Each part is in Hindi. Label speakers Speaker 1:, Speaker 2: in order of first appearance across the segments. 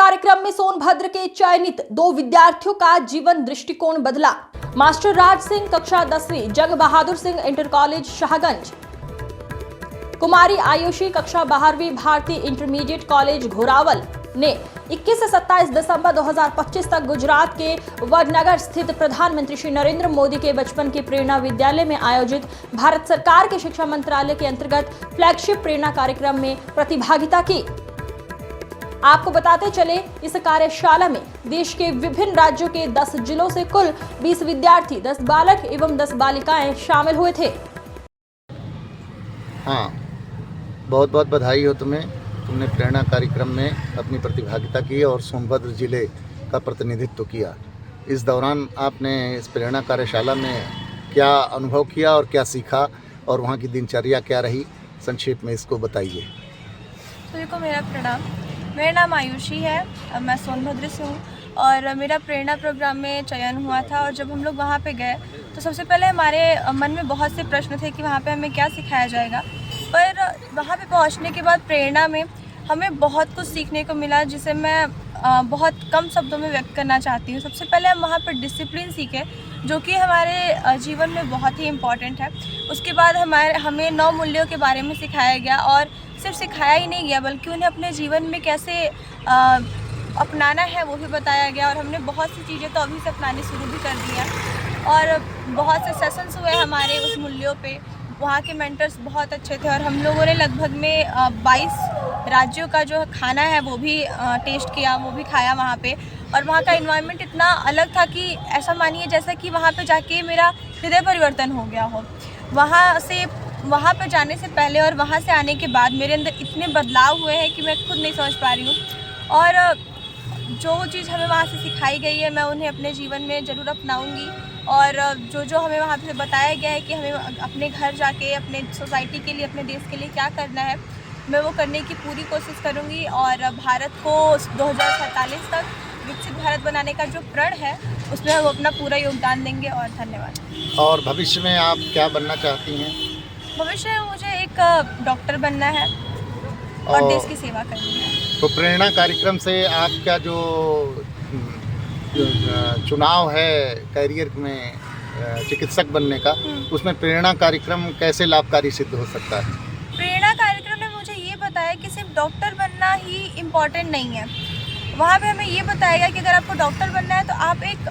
Speaker 1: कार्यक्रम में सोनभद्र के चयनित 2 विद्यार्थियों का जीवन दृष्टिकोण बदला। मास्टर राज सिंह कक्षा 10वीं जंग बहादुर सिंह इंटर कॉलेज शाहगंज, कुमारी आयुषी कक्षा 12वीं भारतीय इंटरमीडिएट कॉलेज घोरावल ने 21 से 27 दिसंबर 2025 तक गुजरात के वडनगर स्थित प्रधानमंत्री श्री नरेंद्र मोदी के बचपन की प्रेरणा विद्यालय में आयोजित भारत सरकार के शिक्षा मंत्रालय के अंतर्गत फ्लैगशिप प्रेरणा कार्यक्रम में प्रतिभागिता की। आपको बताते चले, इस कार्यशाला में देश के विभिन्न राज्यों के 10 जिलों से कुल 20 विद्यार्थी, 10 बालक एवं 10 बालिकाएं शामिल हुए थे।
Speaker 2: हाँ, बहुत बहुत बधाई हो तुम्हें। तुमने प्रेरणा कार्यक्रम में अपनी प्रतिभागिता की और सोनभद्र जिले का प्रतिनिधित्व किया। इस दौरान आपने इस प्रेरणा कार्यशाला में क्या अनुभव किया और क्या सीखा और वहाँ की दिनचर्या क्या रही, संक्षेप में इसको बताइए।
Speaker 3: सभी को मेरा प्रणाम। मेरा नाम आयुषी है, मैं सोनभद्र से हूँ और मेरा प्रेरणा प्रोग्राम में चयन हुआ था। और जब हम लोग वहाँ पे गए तो सबसे पहले हमारे मन में बहुत से प्रश्न थे कि वहाँ पे हमें क्या सिखाया जाएगा। पर वहाँ पे पहुँचने के बाद प्रेरणा में हमें बहुत कुछ सीखने को मिला, जिसे मैं बहुत कम शब्दों में व्यक्त करना चाहती हूँ। सबसे पहले हम वहाँ पर डिसिप्लिन सीखे, जो कि हमारे जीवन में बहुत ही इम्पॉर्टेंट है। उसके बाद हमें 9 मूल्यों के बारे में सिखाया गया और सिर्फ सिखाया ही नहीं गया, बल्कि उन्हें अपने जीवन में कैसे अपनाना है वो भी बताया गया। और हमने बहुत सी चीज़ें तो अभी से अपनानी शुरू भी कर दी है और बहुत से सेशंस हुए हमारे उस मूल्यों पे। वहाँ के मेंटर्स बहुत अच्छे थे और हम लोगों ने लगभग में 22 राज्यों का जो खाना है वो भी टेस्ट किया, वो भी खाया वहाँ पे। और वहाँ का एनवायरनमेंट इतना अलग था कि ऐसा मानिए जैसा कि वहाँ पे जाके मेरा हृदय परिवर्तन हो गया हो। वहाँ पर जाने से पहले और वहाँ से आने के बाद मेरे अंदर इतने बदलाव हुए हैं कि मैं खुद नहीं समझ पा रही हूँ। और जो चीज़ हमें वहाँ से सिखाई गई है मैं उन्हें अपने जीवन में ज़रूर अपनाऊँगी। और जो हमें वहाँ पे बताया गया है कि हमें अपने घर जाके अपने सोसाइटी के लिए, अपने देश के लिए क्या करना है, मैं वो करने की पूरी कोशिश करूँगी। और भारत को 2047 तक विकसित भारत बनाने का जो प्रण है उसमें हम अपना पूरा योगदान देंगे। और धन्यवाद। और
Speaker 2: भविष्य में आप क्या बनना चाहती हैं?
Speaker 3: भविष्य में मुझे एक डॉक्टर बनना है और देश की सेवा करनी है।
Speaker 2: तो प्रेरणा कार्यक्रम से आपका जो चुनाव है करियर में चिकित्सक बनने का, उसमें प्रेरणा कार्यक्रम कैसे लाभकारी सिद्ध हो सकता है?
Speaker 3: प्रेरणा कार्यक्रम ने मुझे ये बताया कि सिर्फ डॉक्टर बनना ही इम्पॉर्टेंट नहीं है। वहाँ पे हमें ये बताया गया कि अगर आपको डॉक्टर बनना है तो आप एक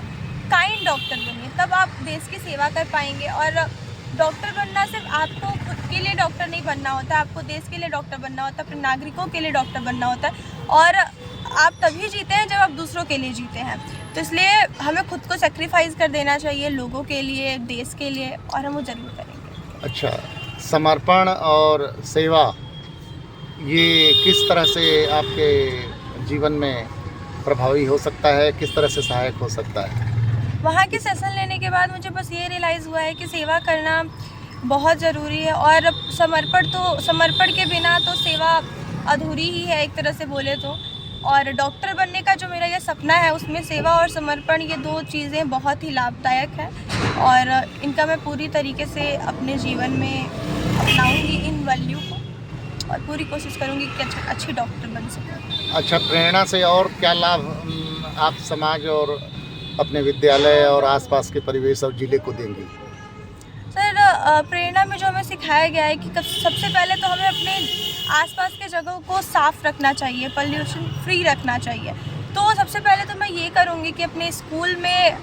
Speaker 3: काइंड डॉक्टर बनिए, तब आप देश की सेवा कर पाएंगे। और डॉक्टर बनना सिर्फ आपको खुद के लिए डॉक्टर नहीं बनना होता, आपको देश के लिए डॉक्टर बनना होता है, अपने नागरिकों के लिए डॉक्टर बनना होता है। और आप तभी जीते हैं जब आप दूसरों के लिए जीते हैं। तो इसलिए हमें खुद को सेक्रीफाइस कर देना चाहिए लोगों के लिए, देश के लिए, और हम वो ज़रूर करेंगे।
Speaker 2: अच्छा, समर्पण और सेवा ये किस तरह से आपके जीवन में प्रभावी हो सकता है, किस तरह से सहायक हो सकता है?
Speaker 3: वहाँ के सेशन लेने के बाद मुझे बस ये रियलाइज़ हुआ है कि सेवा करना बहुत ज़रूरी है। और समर्पण के बिना तो सेवा अधूरी ही है एक तरह से बोले तो। और डॉक्टर बनने का जो मेरा ये सपना है उसमें सेवा और समर्पण, ये 2 चीज़ें बहुत ही लाभदायक हैं और इनका मैं पूरी तरीके से अपने जीवन में अपनाऊंगी इन वैल्यू को और पूरी कोशिश करूंगी कि अच्छी डॉक्टर बन सकूं।
Speaker 2: अच्छा, प्रेरणा से और क्या लाभ आप समाज और अपने विद्यालय और आसपास के परिवेश और जिले को देंगी?
Speaker 3: सर, प्रेरणा में जो हमें सिखाया गया है कि सबसे पहले तो हमें अपने आसपास के जगहों को साफ़ रखना चाहिए, पोल्यूशन फ्री रखना चाहिए। तो सबसे पहले तो मैं ये करूँगी कि अपने स्कूल में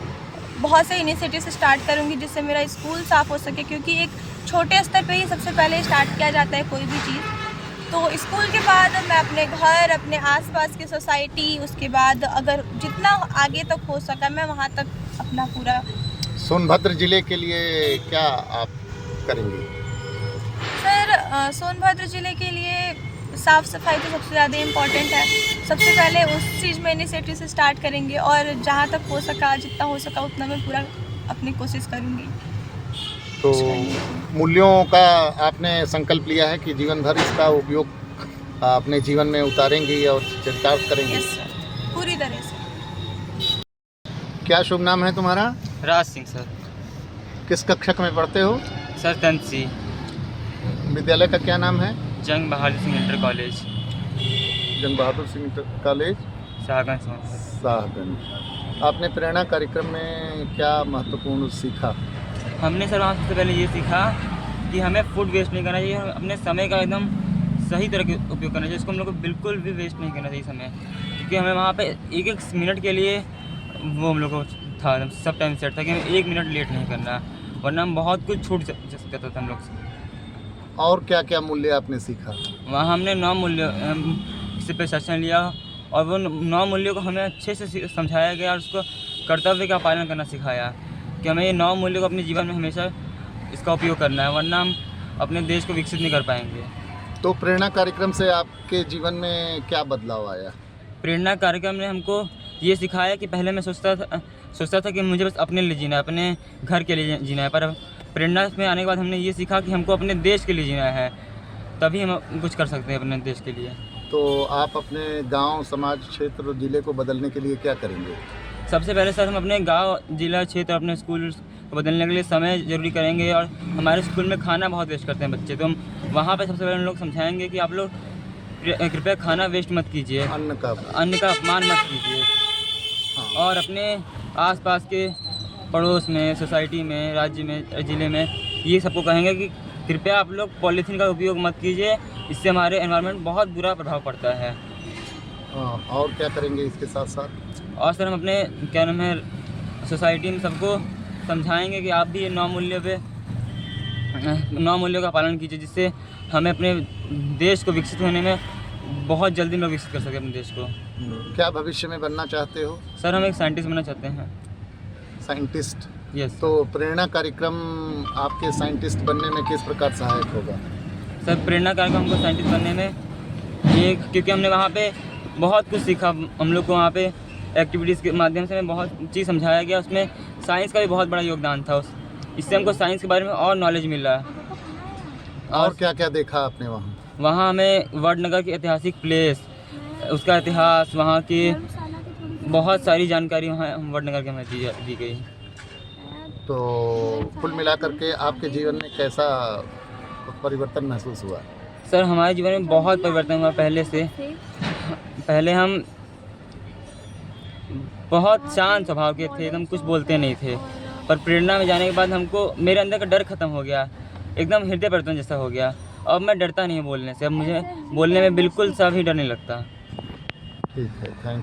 Speaker 3: बहुत से इनिशिएटिव से स्टार्ट करूँगी जिससे मेरा स्कूल साफ़ हो सके, क्योंकि एक छोटे स्तर पे ही सबसे पहले स्टार्ट किया जाता है कोई भी चीज़। तो स्कूल के बाद मैं अपने घर, अपने आसपास की सोसाइटी, उसके बाद अगर जितना आगे तक हो सका मैं वहाँ तक अपना पूरा।
Speaker 2: सोनभद्र जिले के लिए क्या आप करेंगी?
Speaker 3: सर, सोनभद्र ज़िले के लिए साफ़ सफाई तो सबसे ज़्यादा इम्पॉर्टेंट है। सबसे पहले उस चीज़ में इनिशिएटिव से स्टार्ट करेंगे और जहाँ तक हो सका, जितना हो सका उतना मैं पूरा अपनी कोशिश करूँगी।
Speaker 2: तो मूल्यों का आपने संकल्प लिया है कि जीवन भर इसका उपयोग अपने जीवन में उतारेंगी और चरितार्थ करेंगी?
Speaker 3: यस सर, पूरी तरह से।
Speaker 2: क्या शुभ नाम है तुम्हारा?
Speaker 4: राज सिंह सर।
Speaker 2: किस कक्षा में पढ़ते हो?
Speaker 4: सर 10वीं।
Speaker 2: विद्यालय का क्या नाम है?
Speaker 4: जंग बहादुर सिंह इंटर कॉलेज।
Speaker 2: जंग बहादुर सिंह इंटर कॉलेज
Speaker 4: शाहगंज सोनभद्र।
Speaker 2: शाहगंज। आपने प्रेरणा कार्यक्रम में क्या महत्वपूर्ण सीखा?
Speaker 4: हमने सर वहाँ सबसे पहले ये सीखा कि हमें फूड वेस्ट नहीं करना चाहिए, हमें अपने समय का एकदम सही तरह के उपयोग करना चाहिए। इसको हम लोग को बिल्कुल भी वेस्ट नहीं करना चाहिए समय, क्योंकि हमें वहाँ पे एक एक मिनट के लिए वो हम लोग को था एकदम सब टाइम सेट था कि हमें 1 मिनट लेट नहीं करना, वरना हम बहुत कुछ छूट सकता था हम लोग से।
Speaker 2: और क्या क्या मूल्य आपने सीखा?
Speaker 4: वहाँ हमने 9 मूल्य से प्रशिक्षण लिया और वो 9 मूल्यों को हमें अच्छे से समझाया गया और उसको कर्तव्य का पालन करना सिखाया कि हमें ये 9 मूल्यों को अपने जीवन में हमेशा इसका उपयोग करना है, वरना हम अपने देश को विकसित नहीं कर पाएंगे।
Speaker 2: तो प्रेरणा कार्यक्रम से आपके जीवन में क्या बदलाव आया?
Speaker 4: प्रेरणा कार्यक्रम ने हमको ये सिखाया कि पहले मैं सोचता था कि मुझे बस अपने लिए जीना है, अपने घर के लिए जीना है, पर अब प्रेरणा में आने के बाद हमने ये सीखा कि हमको अपने देश के लिए जीना है, तभी हम कुछ कर सकते हैं अपने देश के लिए।
Speaker 2: तो आप अपने गांव, समाज, क्षेत्र और ज़िले को बदलने के लिए क्या करेंगे?
Speaker 4: सबसे पहले सर हम अपने गांव, जिला, क्षेत्र, अपने स्कूल को बदलने के लिए समय जरूरी करेंगे। और हमारे स्कूल में खाना बहुत वेस्ट करते हैं बच्चे, तो हम वहाँ पे सबसे पहले हम लोग समझाएंगे कि आप लोग कृपया खाना वेस्ट मत कीजिए,
Speaker 2: अन्न का
Speaker 4: अपमान मत कीजिए।
Speaker 2: हाँ।
Speaker 4: और अपने आसपास के पड़ोस में, सोसाइटी में, राज्य में, ज़िले में ये सबको कहेंगे कि कृपया आप लोग पॉलीथीन का उपयोग मत कीजिए, इससे हमारे एनवायरनमेंट बहुत बुरा प्रभाव पड़ता है।
Speaker 2: और क्या करेंगे इसके साथ साथ?
Speaker 4: और सर हम अपने क्या नाम है सोसाइटी में सबको समझाएंगे कि आप भी ये 9 मूल्यों का पालन कीजिए, जिससे हमें अपने देश को विकसित होने में बहुत जल्दी में विकसित कर सके अपने देश को।
Speaker 2: क्या भविष्य में बनना चाहते हो?
Speaker 4: सर हम एक साइंटिस्ट बनना चाहते हैं।
Speaker 2: साइंटिस्ट।
Speaker 4: यस।
Speaker 2: तो प्रेरणा कार्यक्रम आपके साइंटिस्ट बनने में किस प्रकार सहायक होगा?
Speaker 4: सर प्रेरणा कार्यक्रम हमको साइंटिस्ट बनने में ये, क्योंकि हमने वहाँ पे बहुत कुछ सीखा, हम लोग को वहाँ पे एक्टिविटीज़ के माध्यम से हमें बहुत चीज़ समझाया गया, उसमें साइंस का भी बहुत बड़ा योगदान था। इससे हमको साइंस के बारे में और नॉलेज मिला।
Speaker 2: और क्या क्या देखा आपने वहाँ?
Speaker 4: वहाँ हमें वडनगर की ऐतिहासिक प्लेस, उसका इतिहास, वहाँ की बहुत सारी जानकारी वहाँ वडनगर के हमें दी गई।
Speaker 2: तो कुल मिलाकर के आपके जीवन में कैसा परिवर्तन महसूस हुआ?
Speaker 4: सर हमारे जीवन में बहुत परिवर्तन हुआ पहले से। पहले हम बहुत शांत स्वभाव के थे, हम कुछ बोलते नहीं थे, पर प्रेरणा में जाने के बाद हमको मेरे अंदर का डर ख़त्म हो गया, एकदम हृदय परिवर्तन जैसा हो गया। अब मैं डरता नहीं बोलने से, अब मुझे बोलने में बिल्कुल सा भी डर नहीं लगता।
Speaker 2: ठीक है, थैंक